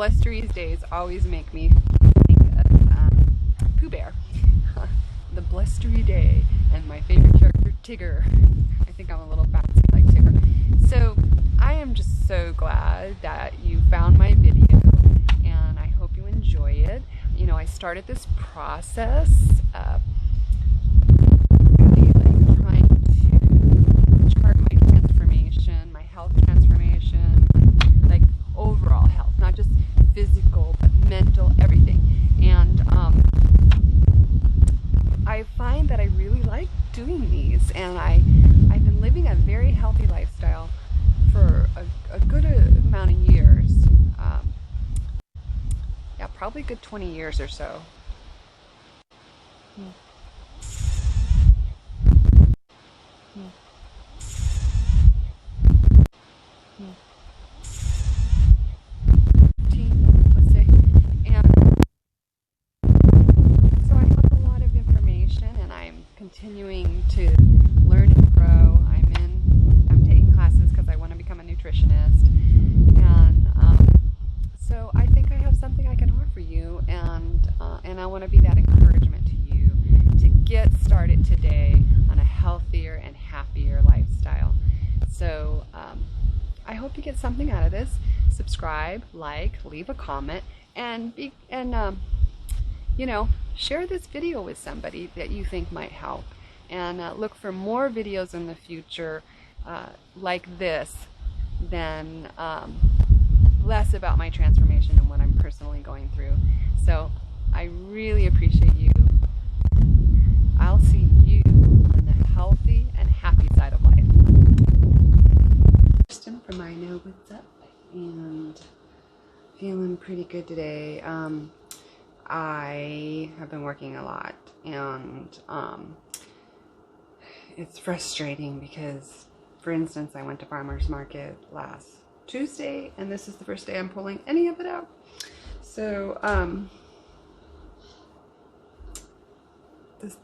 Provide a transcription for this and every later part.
blustery days always make me think of Pooh Bear. The blustery day, and my favorite character, Tigger. I think I'm a little bouncy like Tigger. So I am just so glad that you found my video, and I hope you enjoy it. You know, I started this process really like trying to chart my transformation, my health transformation, like overall health, not just physical but mental, everything. And I find that I really like doing these, and I've been living a very healthy lifestyle for a good amount of years. Yeah, probably a good 20 years or so. Let's say. And so I have a lot of information, and I'm continuing to learn and grow. I'm taking classes because I want to become a nutritionist, and so I think I have something I can offer you, and I want to be that encouragement to you to get started today on a healthier and happier lifestyle. So I hope you get something out of this. Subscribe, like, leave a comment, and you know, share this video with somebody that you think might help. And look for more videos in the future like this, than less about my transformation and what I'm personally going through. So I really appreciate you. I'll see you on the healthy and happy side of life. Kristen from I Know What's Up, and feeling pretty good today. I have been working a lot, and it's frustrating because, for instance, I went to farmer's market last Tuesday, and this is the first day I'm pulling any of it out. So this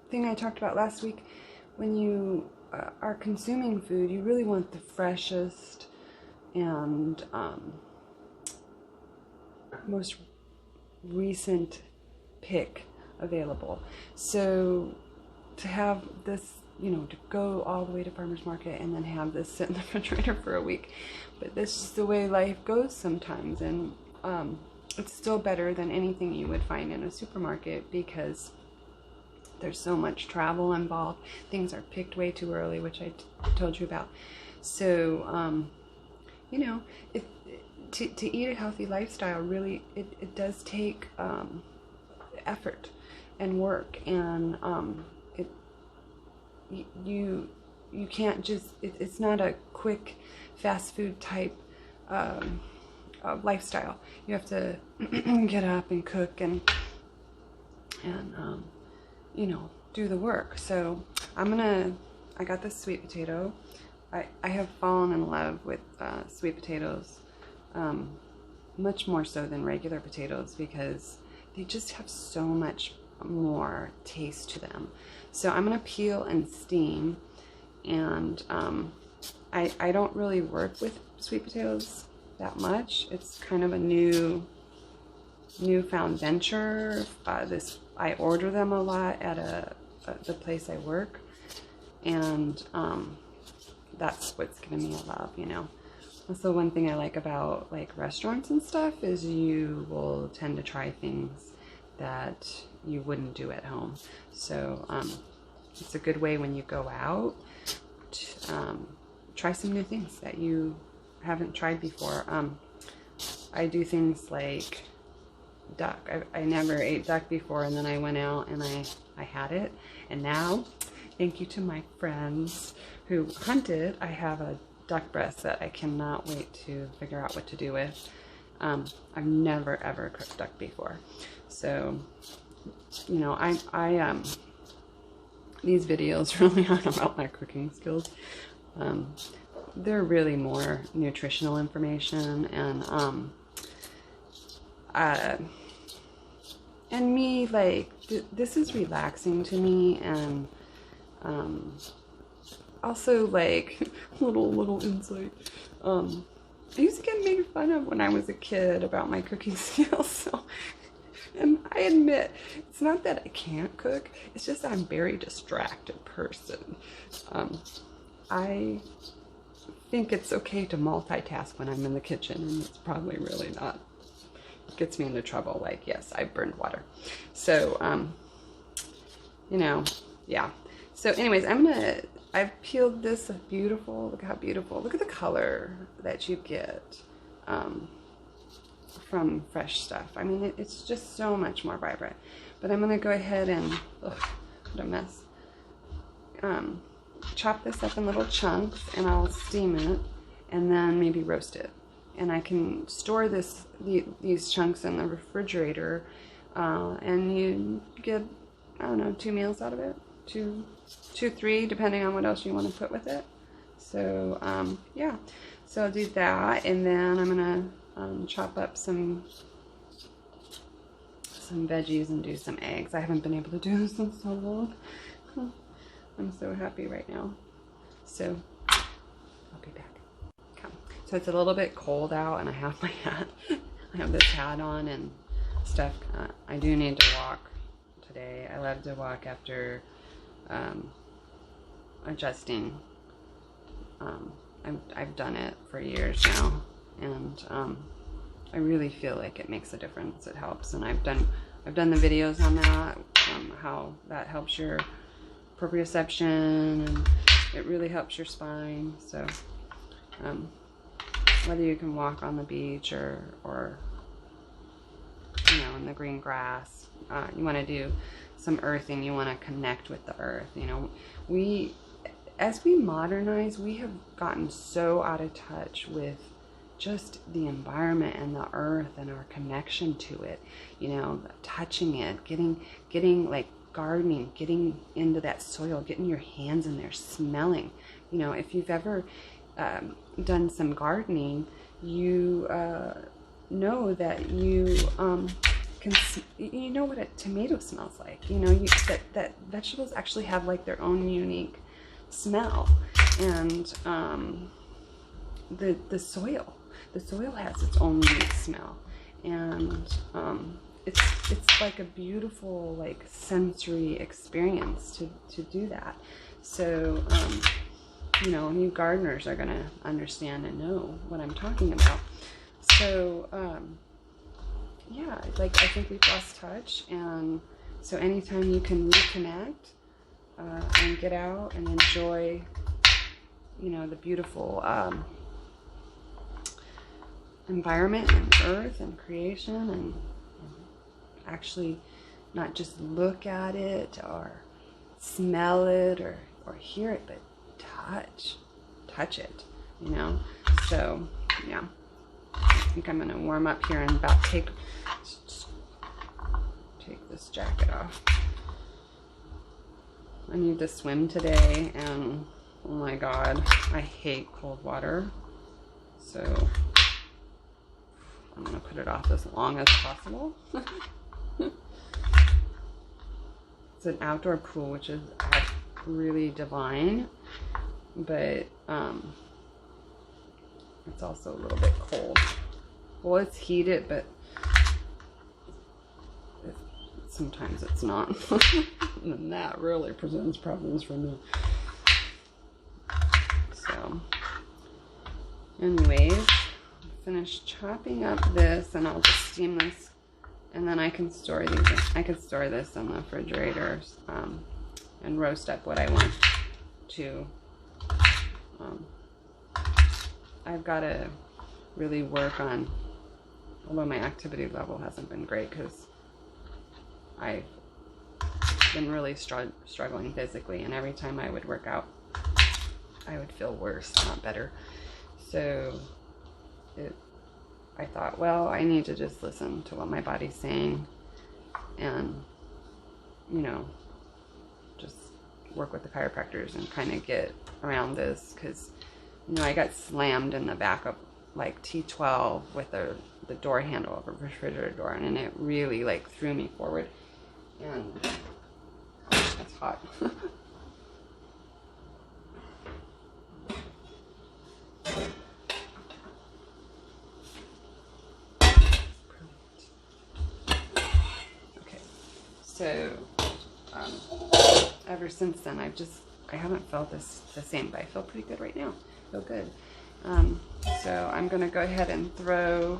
thing I talked about last week, when you are consuming food, you really want the freshest and most recent pick available. So to have this, you know, to go all the way to farmer's market and then have this sit in the refrigerator for a week, but this is the way life goes sometimes. And it's still better than anything you would find in a supermarket, because there's so much travel involved. Things are picked way too early, which I told you about. So you know, to eat a healthy lifestyle, really it does take effort and work, and you can't just, it's not a quick fast food type lifestyle. You have to get up and cook and you know, do the work. So I got this sweet potato. I have fallen in love with sweet potatoes, much more so than regular potatoes, because they just have so much more taste to them. So I'm gonna peel and steam, and I don't really work with sweet potatoes that much. It's kind of a newfound venture. I order them a lot at the place I work, and that's what's giving me a love, you know. Also, one thing I like about like restaurants and stuff is you will tend to try things that you wouldn't do at home. So it's a good way when you go out to try some new things that you haven't tried before. I do things like duck. I never ate duck before, and then I went out and I had it, and now, thank you to my friends who hunted, I have a duck breast that I cannot wait to figure out what to do with. I've never ever cooked duck before, so you know, these videos really aren't about my cooking skills. They're really more nutritional information, and me, like, this is relaxing to me, and also, like, little insight, I used to get made fun of when I was a kid about my cooking skills. So, and I admit, it's not that I can't cook, it's just I'm a very distracted person. I think it's okay to multitask when I'm in the kitchen, and it's probably really not. It gets me into trouble. Like, yes, I burned water. So, you know, yeah. So anyways, I've peeled this beautiful, look how beautiful, look at the color that you get from fresh stuff. I mean, it's just so much more vibrant. But I'm gonna go ahead and, ugh, what a mess. Chop this up in little chunks, and I'll steam it and then maybe roast it. And I can store these chunks in the refrigerator, and you get, I don't know, 2 meals out of it, two, 3, depending on what else you want to put with it. So yeah, so I'll do that, and then I'm gonna chop up some veggies and do some eggs. I haven't been able to do this in so long. I'm so happy right now. So I'll be back. Come. So it's a little bit cold out, and I have my hat. I have this hat on and stuff. I do need to walk today. I love to walk after adjusting. I've done it for years now, and I really feel like it makes a difference. It helps, and I've done the videos on that, how that helps your proprioception, and it really helps your spine. So whether you can walk on the beach or you know, in the green grass, you want to do some earthing, you want to connect with the earth. You know, as we modernize, we have gotten so out of touch with just the environment and the earth and our connection to it, you know, touching it, getting like gardening, getting into that soil, getting your hands in there, smelling. You know, if you've ever done some gardening, you know that you you know what a tomato smells like. You know, that vegetables actually have like their own unique smell, and the soil has its own unique smell, and it's like a beautiful, like, sensory experience to do that. So you know, new gardeners are gonna understand and know what I'm talking about. So yeah, like, I think we've lost touch, and so anytime you can reconnect and get out and enjoy, you know, the beautiful environment and earth and creation, and actually not just look at it or smell it or hear it, but touch it, you know. So yeah, I think I'm gonna warm up here and about take this jacket off. I need to swim today, and oh my god, I hate cold water, so I'm gonna put it off as long as possible. It's an outdoor pool, which is really divine, but it's also a little bit cold. Well, it's heated, but sometimes it's not. And that really presents problems for me. So anyways, finish chopping up this, and I'll just steam this, and then I can store these. I could store this in the refrigerator and roast up what I want to. I've got to really work on, although my activity level hasn't been great because I've been really struggling physically, and every time I would work out, I would feel worse, not better. So I thought, well, I need to just listen to what my body's saying, and, you know, just work with the chiropractors and kind of get around this, because, you know, I got slammed in the back of like T12 with the door handle of a refrigerator door, and it really like threw me forward, and oh, that's hot. So ever since then, I haven't felt this the same, but I feel pretty good right now. I feel good. So I'm gonna go ahead and throw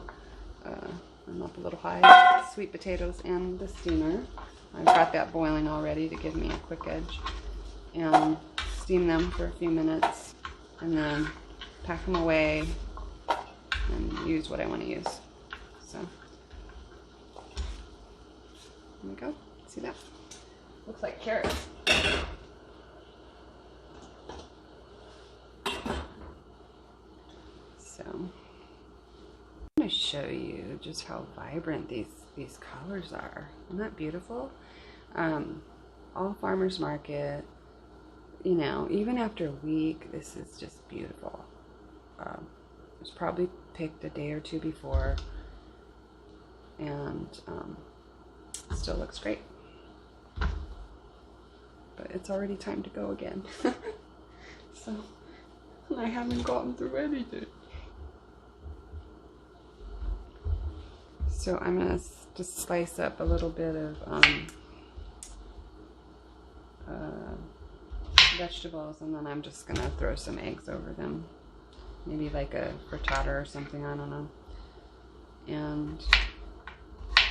I'm up a little high, sweet potatoes in the steamer. I've got that boiling already to give me a quick edge, and steam them for a few minutes, and then pack them away and use what I want to use. So there we go. See that? Looks like carrots. So I'm going to show you just how vibrant these colors are. Isn't that beautiful? All farmers market, you know, even after a week, this is just beautiful. It was probably picked a day or two before, and still looks great. But it's already time to go again. So I haven't gotten through anything. So I'm gonna just slice up a little bit of vegetables, and then I'm just gonna throw some eggs over them, maybe like a frittata or something, I don't know. And I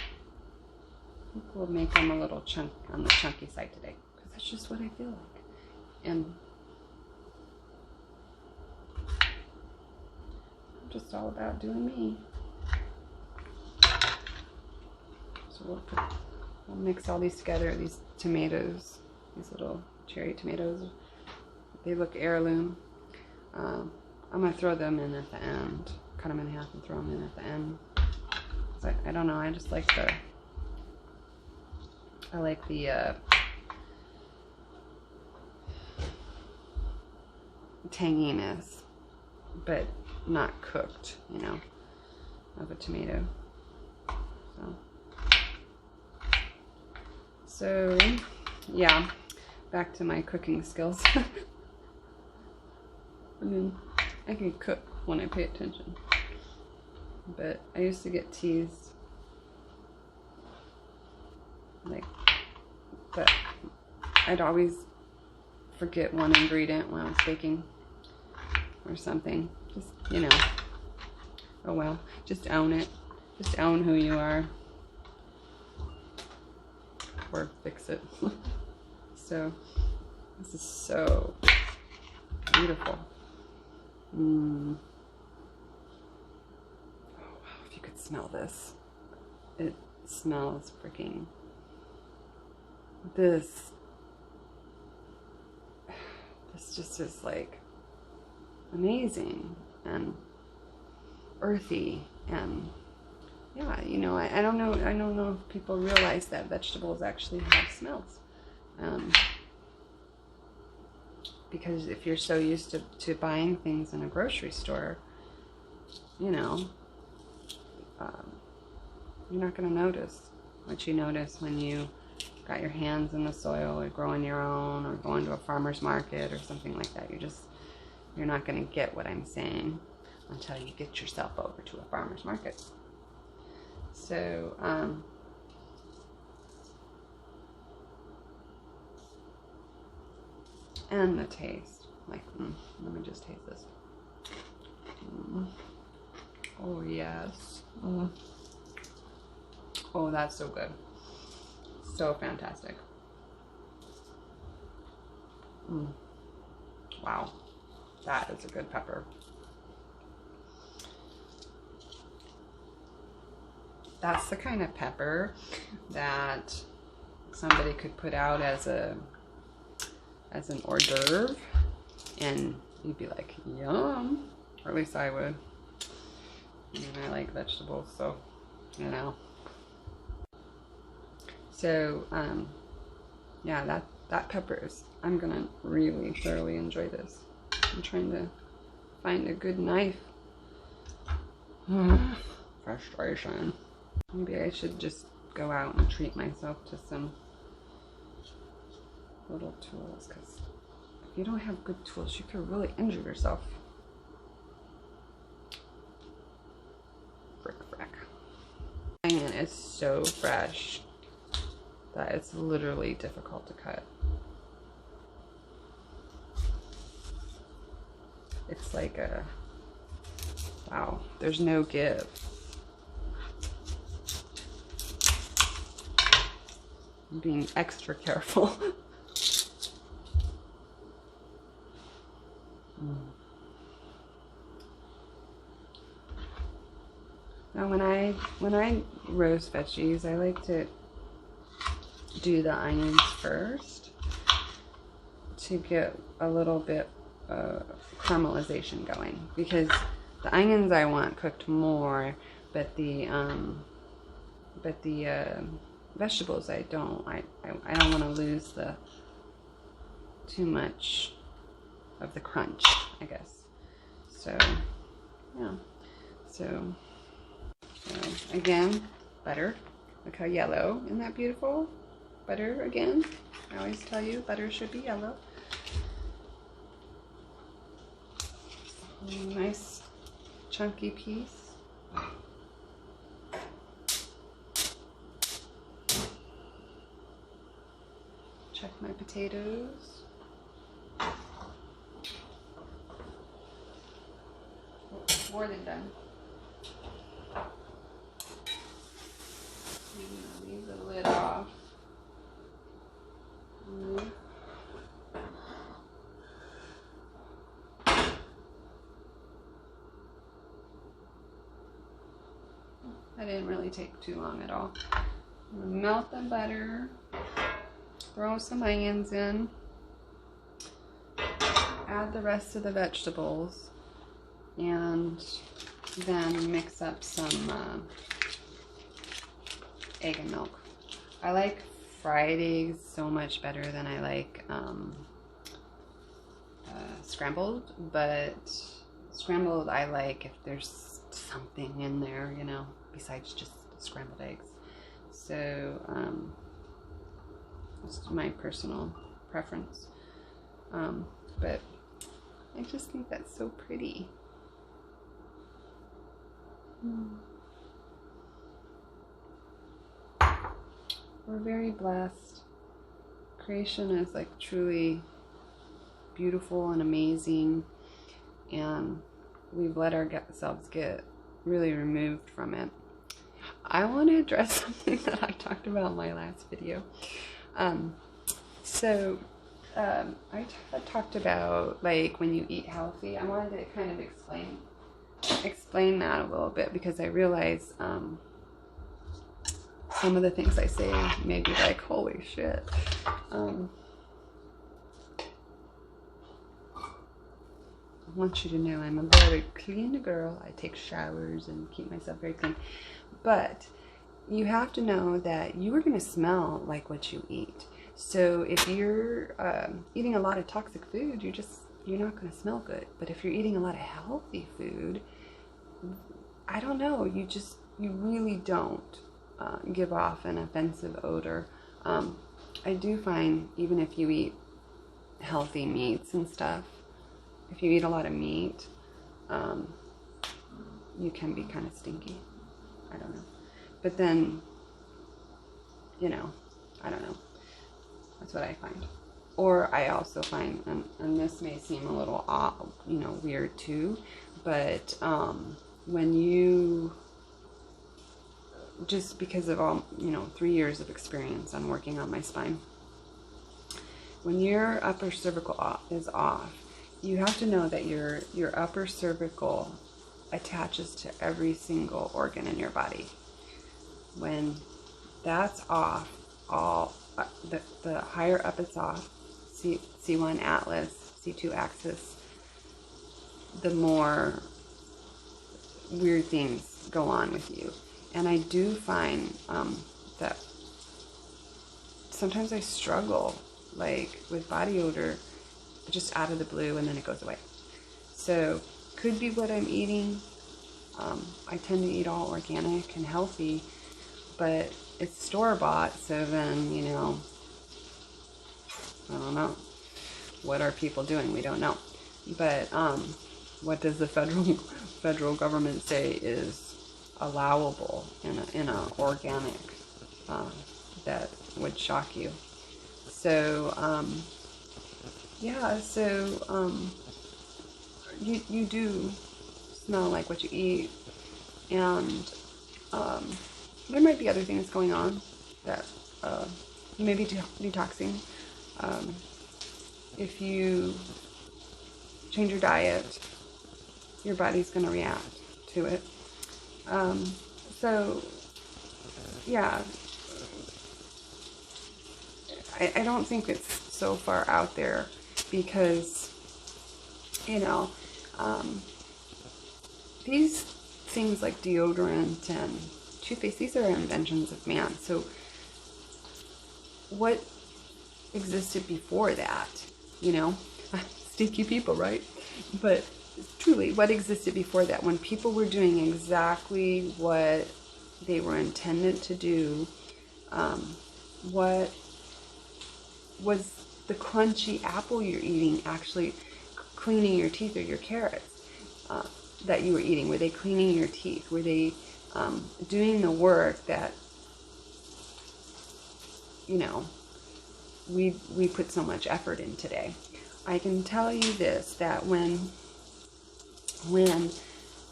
think we'll make them a little on the chunky side today, because that's just what I feel like. And I'm just all about doing me. So we'll mix all these together. These tomatoes, these little cherry tomatoes, they look heirloom. I'm gonna throw them in at the end. Cut them in half and throw them in at the end. So I don't know. I just like the tanginess, but not cooked, you know, of a tomato. So yeah, back to my cooking skills. I mean, I can cook when I pay attention, but I used to get teased, but I'd always forget one ingredient when I was baking or something. Just, you know, oh well, just own it. Just own who you are. Or fix it. So this is so beautiful. Oh wow, if you could smell this. It smells freaking, this just is like amazing and earthy, and yeah, you know, I don't know if people realize that vegetables actually have smells. Because if you're so used to buying things in a grocery store, you know, you're not going to notice what you notice when you got your hands in the soil, or growing your own, or going to a farmer's market or something like that. You're not going to get what I'm saying until you get yourself over to a farmer's market. So, and the taste, like, let me just taste this. Oh yes. Oh, that's so good. So fantastic. Wow, that is a good pepper. That's the kind of pepper that somebody could put out as an hors d'oeuvre, and you'd be like, yum, or at least I would. I mean, I like vegetables, so, you know. So, yeah, that pepper is, I'm gonna really thoroughly enjoy this. I'm trying to find a good knife. Frustration. Maybe I should just go out and treat myself to some little tools, because if you don't have good tools, you could really injure yourself. Frick. And it's so fresh. that it's literally difficult to cut. It's like a, wow, there's no give. I'm being extra careful. Now when I roast veggies, I like to do the onions first to get a little bit caramelization going, because the onions I want cooked more, but the vegetables I don't. I don't want to lose the too much of the crunch, I guess. So yeah. So again, butter. Look how yellow. Isn't that beautiful? Butter again. I always tell you butter should be yellow. Nice chunky piece. Check my potatoes. More than done. Leave the lid off. That didn't really take too long at all. Melt the butter. Throw some onions in. Add the rest of the vegetables. And then mix up some egg and milk. I like fried eggs so much better than I like scrambled, but scrambled I like if there's something in there, you know, besides just scrambled eggs. So it's my personal preference, but I just think that's so pretty. We're very blessed. Creation is like truly beautiful and amazing, and we've let ourselves get really removed from it. I want to address something that I talked about in my last video. I talked about like when you eat healthy. I wanted to kind of explain that a little bit, because I realize some of the things I say may be like, holy shit. I want you to know I'm a very clean girl. I take showers and keep myself very clean. But you have to know that you are going to smell like what you eat. So if you're eating a lot of toxic food, you're not going to smell good. But if you're eating a lot of healthy food, I don't know, you really don't give off an offensive odor. I do find even if you eat healthy meats and stuff, if you eat a lot of meat, you can be kind of stinky. I don't know. But then, you know, I don't know. That's what I find. Or I also find, and this may seem a little odd, you know, weird too, but when you, just because of all, 3 years of experience on working on my spine, when your upper cervical is off, you have to know that your upper cervical attaches to every single organ in your body. When that's off, the higher up it's off, C1 atlas, C2 axis, the more weird things go on with you. And I do find that sometimes I struggle like with body odor just out of the blue, and then it goes away. So could be what I'm eating. I tend to eat all organic and healthy, but it's store-bought, so then, I don't know. What are people doing? We don't know. But what does the federal government say is allowable in a organic that would shock you. So, yeah, so you do smell like what you eat, and there might be other things going on that you may be detoxing. If you change your diet, your body's going to react to it. So, yeah, I don't think it's so far out there because, you know, these things like deodorant and toothpaste, these are inventions of man. So what existed before that, you know? Stinky people, right? But truly, what existed before that, when people were doing exactly what they were intended to do? What was the crunchy apple you're eating actually cleaning your teeth, or your carrots that you were eating? Were they cleaning your teeth? Were they doing the work that, you know, we put so much effort in today? I can tell you this, that when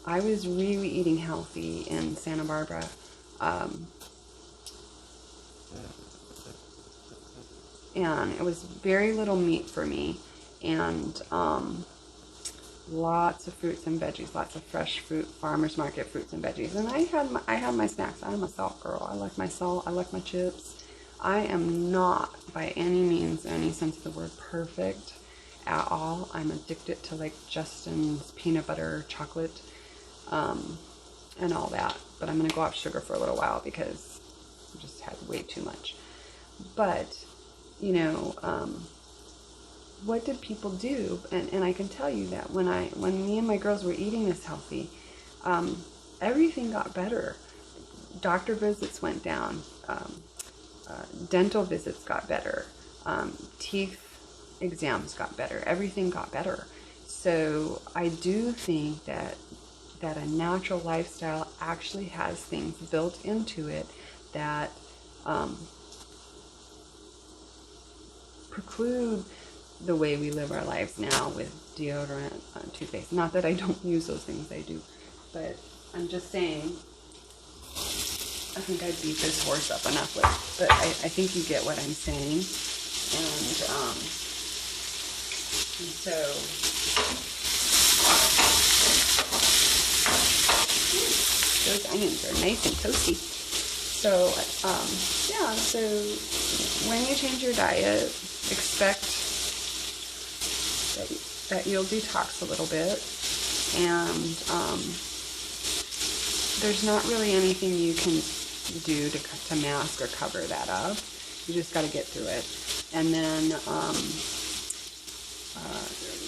I was really eating healthy in Santa Barbara, and it was very little meat for me, and lots of fruits and veggies, lots of fresh fruit, farmers market fruits and veggies. And I had my snacks. I'm a salt girl. I like my salt. I like my chips. I am not by any means, any sense of the word, perfect at all. I'm addicted to like Justin's peanut butter chocolate and all that. But I'm going to go off sugar for a little while because I just had way too much. But, you know, what did people do? And I can tell you that when me and my girls were eating this healthy, everything got better. Doctor visits went down. Dental visits got better. Teeth exams got better. Everything got better. So I do think that a natural lifestyle actually has things built into it that preclude the way we live our lives now with deodorant, toothpaste. Not that I don't use those things, I do. But I'm just saying, I think I beat this horse up enough with, but I think you get what I'm saying. And so, those onions are nice and toasty. So, yeah, so when you change your diet, expect that you'll detox a little bit, and there's not really anything you can do to mask or cover that up. You just got to get through it, and then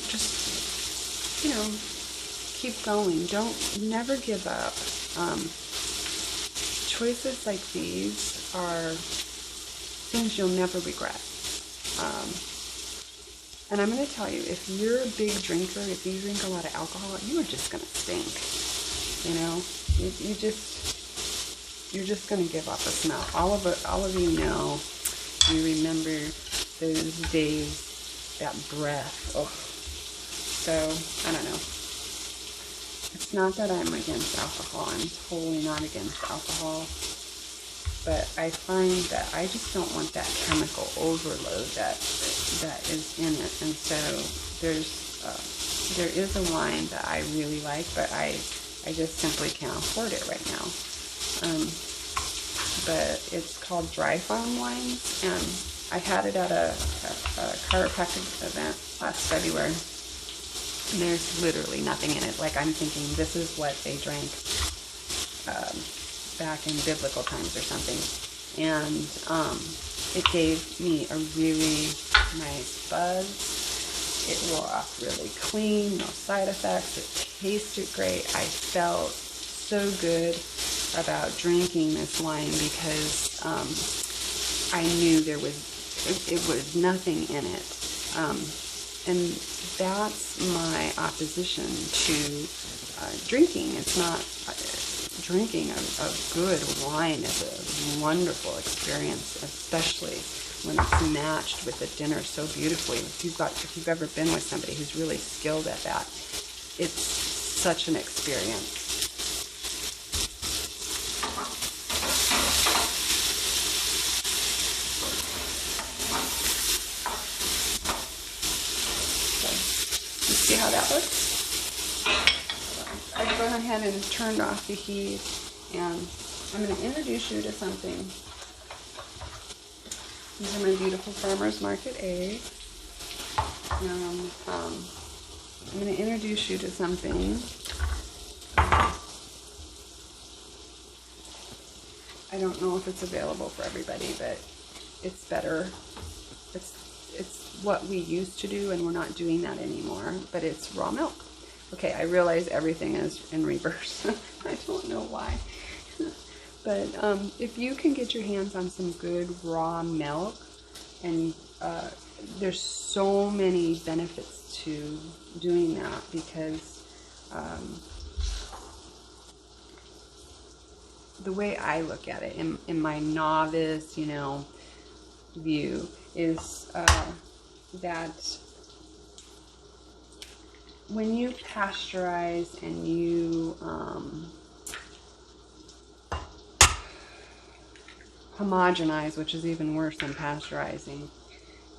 just, you know, keep going. Never give up. Choices like these are things you'll never regret. And I'm going to tell you, if you're a big drinker, if you drink a lot of alcohol, you are just going to stink. You know, you're just going to give off a smell. All of you know, you remember those days, that breath. Oh, so I don't know. It's not that I'm against alcohol. I'm totally not against alcohol. But I find that I just don't want that chemical overload that is in it. And so there is a wine that I really like, but I just simply can't afford it right now. But it's called Dry Farm Wines, and I had it at a chiropractic event last February. And there's literally nothing in it. Like, I'm thinking this is what they drank back in biblical times or something. And it gave me a really nice buzz. It wore off really clean, no side effects. It tasted great. I felt so good about drinking this wine because I knew it was nothing in it. And that's my opposition to drinking. It's not drinking a good wine is a wonderful experience, especially when it's matched with a dinner so beautifully. If you've ever been with somebody who's really skilled at that, it's such an experience. See how that looks? I've gone ahead and turned off the heat, and I'm going to introduce you to something. These are my beautiful farmer's market eggs. I'm going to introduce you to something. I don't know if it's available for everybody, but it's better. It's what we used to do, and we're not doing that anymore, but it's raw milk. Okay, I realize everything is in reverse. I don't know why. But if you can get your hands on some good raw milk, and there's so many benefits to doing that, because the way I look at it in my novice, view is that when you pasteurize and you homogenize, which is even worse than pasteurizing,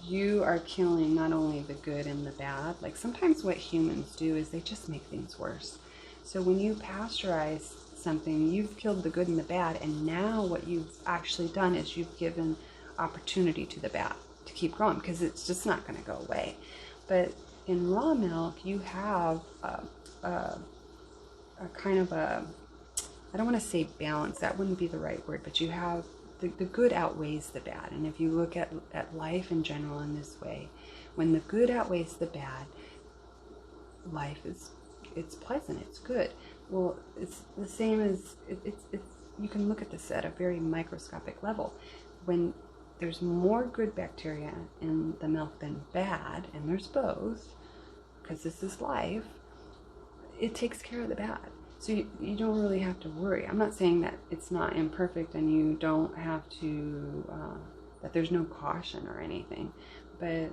you are killing not only the good and the bad. Like, sometimes what humans do is they just make things worse. So when you pasteurize something, you've killed the good and the bad, and now what you've actually done is you've given opportunity to the bad to keep growing, because it's just not going to go away. But in raw milk, you have a kind of a, I don't want to say balance, that wouldn't be the right word, but you have the good outweighs the bad. And if you look at life in general in this way, when the good outweighs the bad, life it's pleasant, it's good. Well, it's the same as it's you can look at this at a very microscopic level. When there's more good bacteria in the milk than bad, and there's both, because this is life, it takes care of the bad. So you don't really have to worry. I'm not saying that it's not imperfect and you don't have to, that there's no caution or anything, but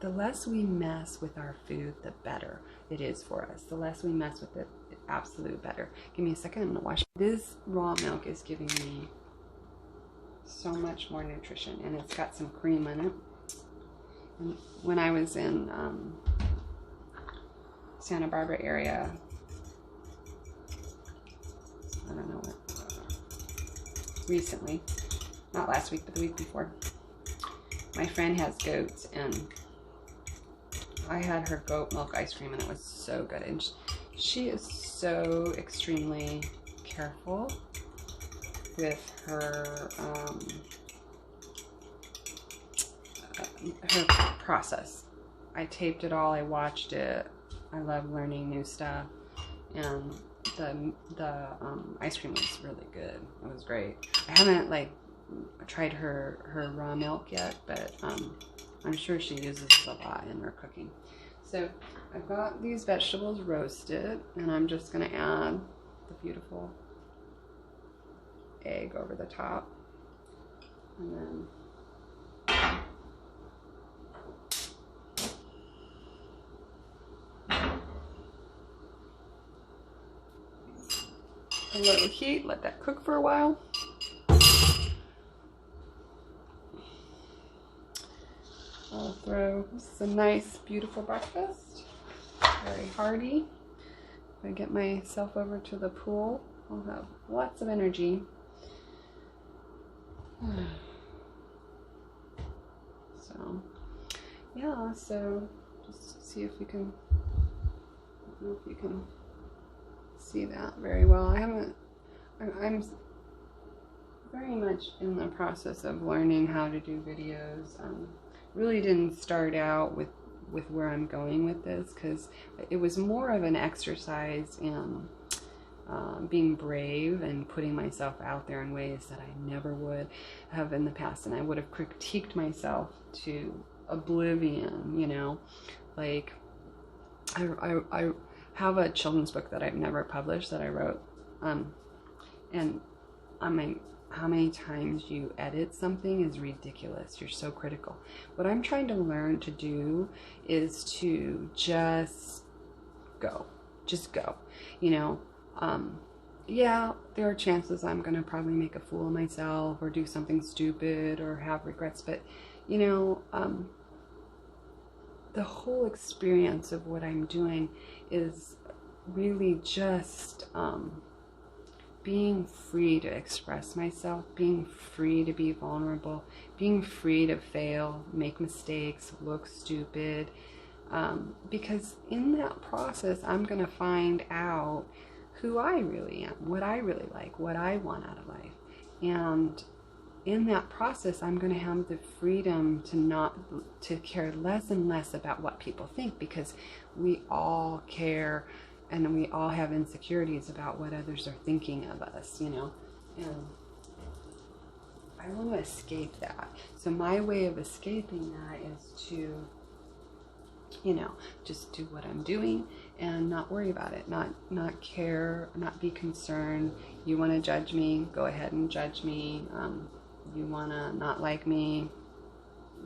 the less we mess with our food, the better it is for us. The less we mess with it, the absolute better. Give me a second, I'm gonna wash. This raw milk is giving me so much more nutrition, and it's got some cream in it. And when I was in Santa Barbara area, I don't know recently, not last week, but the week before, my friend has goats, and I had her goat milk ice cream, and it was so good. And she is so extremely careful with her process. I taped it all, I watched it. I love learning new stuff, and the ice cream was really good. It was great. I haven't tried her raw milk yet, but I'm sure she uses a lot in her cooking. So I've got these vegetables roasted, and I'm just going to add the beautiful egg over the top, and then a low heat, let that cook for a while. I'll throw, this is a nice, beautiful breakfast, very hearty. If I get myself over to the pool, I'll have lots of energy. So, yeah, so just see if you can, I don't know if you can see that very well. I'm very much in the process of learning how to do videos. Really didn't start out with where I'm going with this, because it was more of an exercise in being brave and putting myself out there in ways that I never would have in the past, and I would have critiqued myself to oblivion, like I have a children's book that I've never published that I wrote And I mean, how many times you edit something is ridiculous. You're so critical. What I'm trying to learn to do is to just go. Just go. You know, yeah, there are chances I'm going to probably make a fool of myself or do something stupid or have regrets, but, you know, the whole experience of what I'm doing is really just being free to express myself, being free to be vulnerable, being free to fail, make mistakes, look stupid, because in that process I'm going to find out who I really am, what I really like, what I want out of life. And in that process, I'm going to have the freedom to care less and less about what people think, because we all care and we all have insecurities about what others are thinking of us, you know. And I want to escape that. So my way of escaping that is to, you know, just do what I'm doing and not worry about it, not care, not be concerned. You want to judge me, go ahead and judge me. You want to not like me,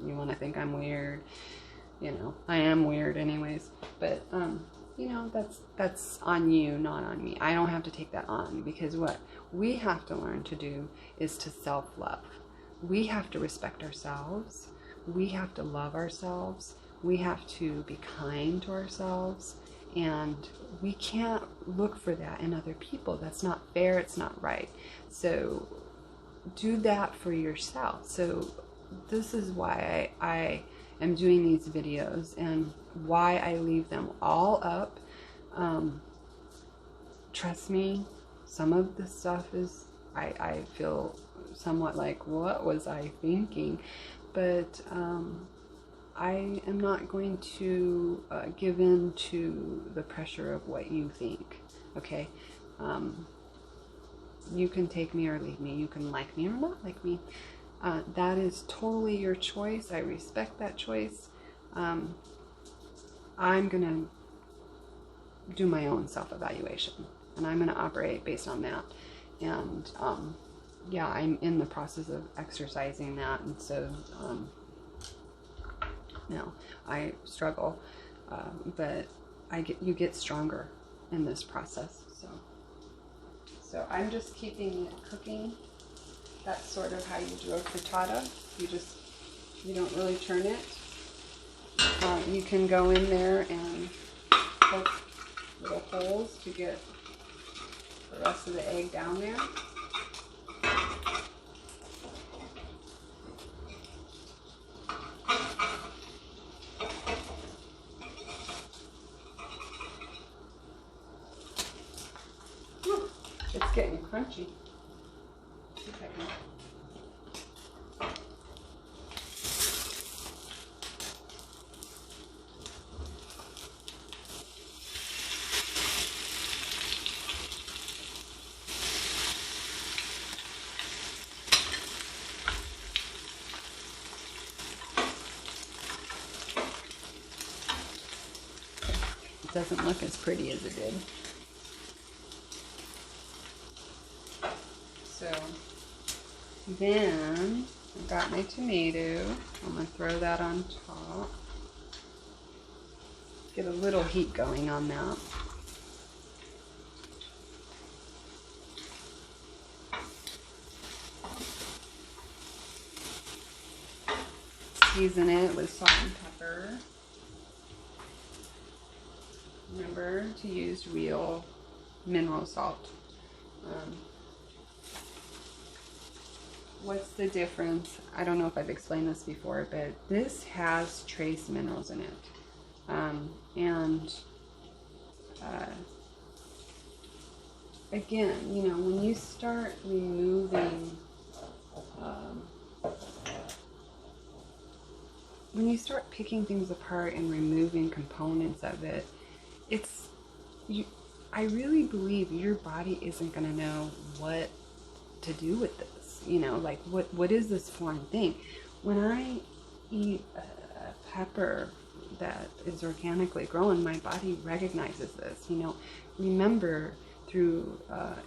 you want to think I'm weird, you know, I am weird anyways, but you know, that's on you, not on me. I don't have to take that on, because what we have to learn to do is to self-love. We have to respect ourselves, we have to love ourselves, we have to be kind to ourselves, and we can't look for that in other people. That's not fair, it's not right. So do that for yourself. So this is why I am doing these videos and why I leave them all up. Trust me, some of the stuff is, I feel somewhat like, what was I thinking? But I am not going to give in to the pressure of what you think, okay? You can take me or leave me. You can like me or not like me. That is totally your choice. I respect that choice. I'm going to do my own self-evaluation, and I'm going to operate based on that. And yeah, I'm in the process of exercising that, and so no, I struggle, but you get stronger in this process. So I'm just keeping it cooking. That's sort of how you do a frittata. You don't really turn it. You can go in there and poke little holes to get the rest of the egg down there. It's getting crunchy. See if I can. It doesn't look as pretty as it did. So then I've got my tomato. I'm going to throw that on top. Get a little heat going on that. Season it with salt and pepper. Remember to use real mineral salt. What's the difference? I don't know if I've explained this before, but this has trace minerals in it. Again, you know, when you start removing, when you start picking things apart and removing components of it, I really believe your body isn't going to know what to do with this. You know, like what is this foreign thing? When I eat a pepper that is organically grown, my body recognizes this. You know, remember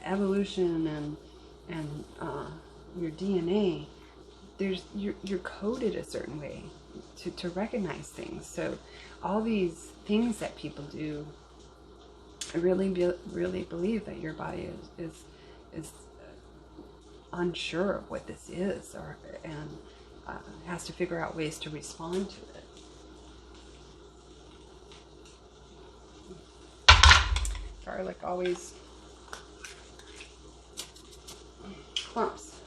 evolution and your DNA, you're coded a certain way to recognize things. So all these things that people do, I really believe that your body is unsure of what this is, and has to figure out ways to respond to it. Garlic always clumps.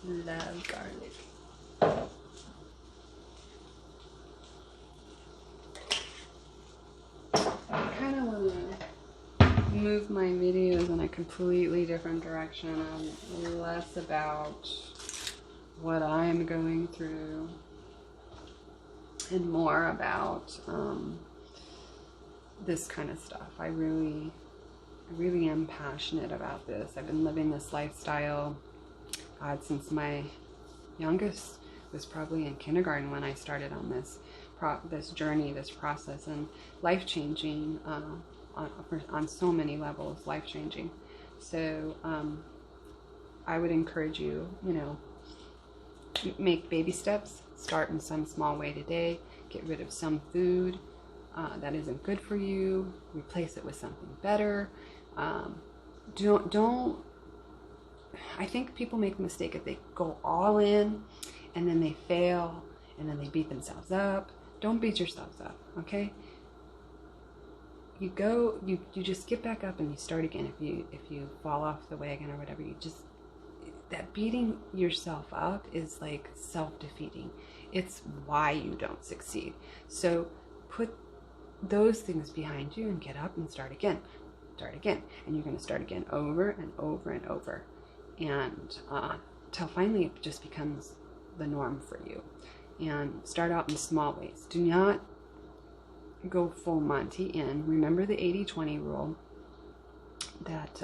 Love garlic. I kind of want to move my videos in a completely different direction. Less about what I'm going through and more about this kind of stuff. I really am passionate about this. I've been living this lifestyle since my youngest was probably in kindergarten when I started on this journey, this process, and life-changing on so many levels, life-changing. So I would encourage you, make baby steps. Start in some small way today. Get rid of some food that isn't good for you. Replace it with something better. Don't. I think people make the mistake if they go all in and then they fail and then they beat themselves up. Don't beat yourselves up, okay? You just get back up and you start again. If you fall off the wagon or whatever, that beating yourself up is like self-defeating. It's why you don't succeed. So put those things behind you and get up and start again. Start again. And you're going to start again over and over and over. And till finally it just becomes the norm for you. And start out in small ways. Do not go full Monty in. Remember the 80-20 rule that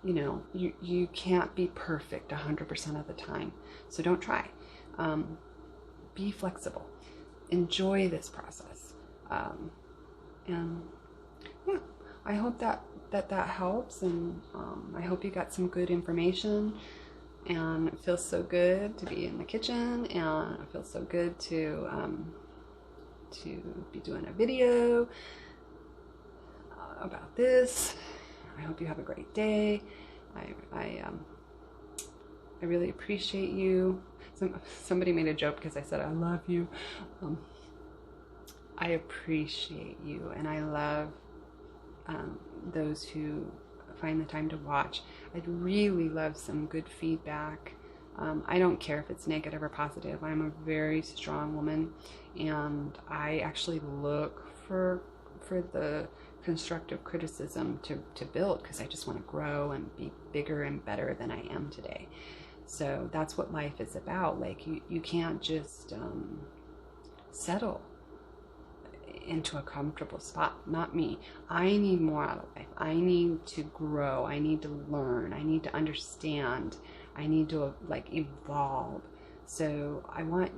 you can't be perfect 100% of the time. So don't try. Be flexible. Enjoy this process. And yeah, I hope that helps, and I hope you got some good information. And it feels so good to be in the kitchen, and it feels so good to be doing a video about this. I hope you have a great day. I really appreciate you. Somebody made a joke because I said I love you. I appreciate you, and I love those who find the time to watch. I'd really love some good feedback. I don't care if it's negative or positive. I'm a very strong woman, and I actually look for the constructive criticism to build, because I just want to grow and be bigger and better than I am today. So that's what life is about. Like you can't just settle into a comfortable spot. Not me. I need more out of life. I need to grow. I need to learn. I need to understand. I need to evolve. So I want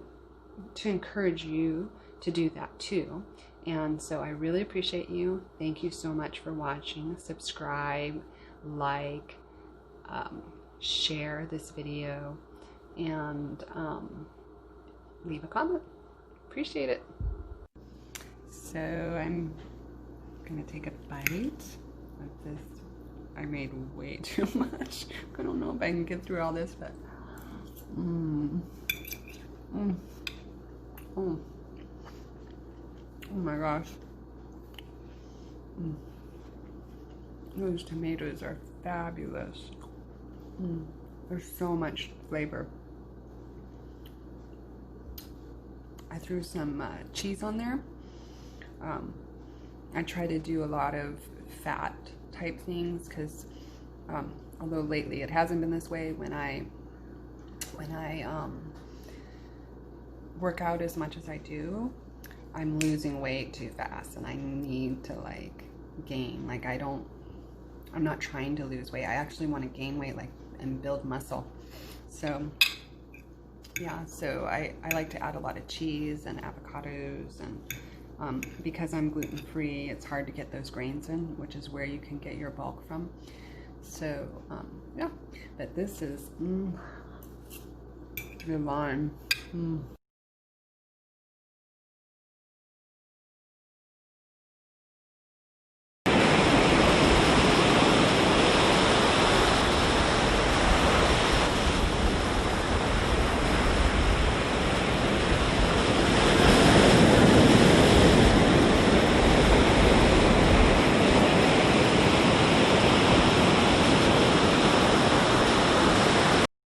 to encourage you to do that too. And so I really appreciate you. Thank you so much for watching. Subscribe, like, share this video, and leave a comment. Appreciate it. So I'm gonna take a bite of this. I made way too much. I don't know if I can get through all this, but oh my gosh. Those tomatoes are fabulous. There's so much flavor. I threw some cheese on there. I try to do a lot of fat type things because although lately it hasn't been this way, when I work out as much as I do, I'm losing weight too fast, and I need to gain. I'm not trying to lose weight. I actually want to gain weight and build muscle. So yeah, so I like to add a lot of cheese and avocados and Because I'm gluten-free, it's hard to get those grains in, which is where you can get your bulk from. So, yeah, but this is the lime.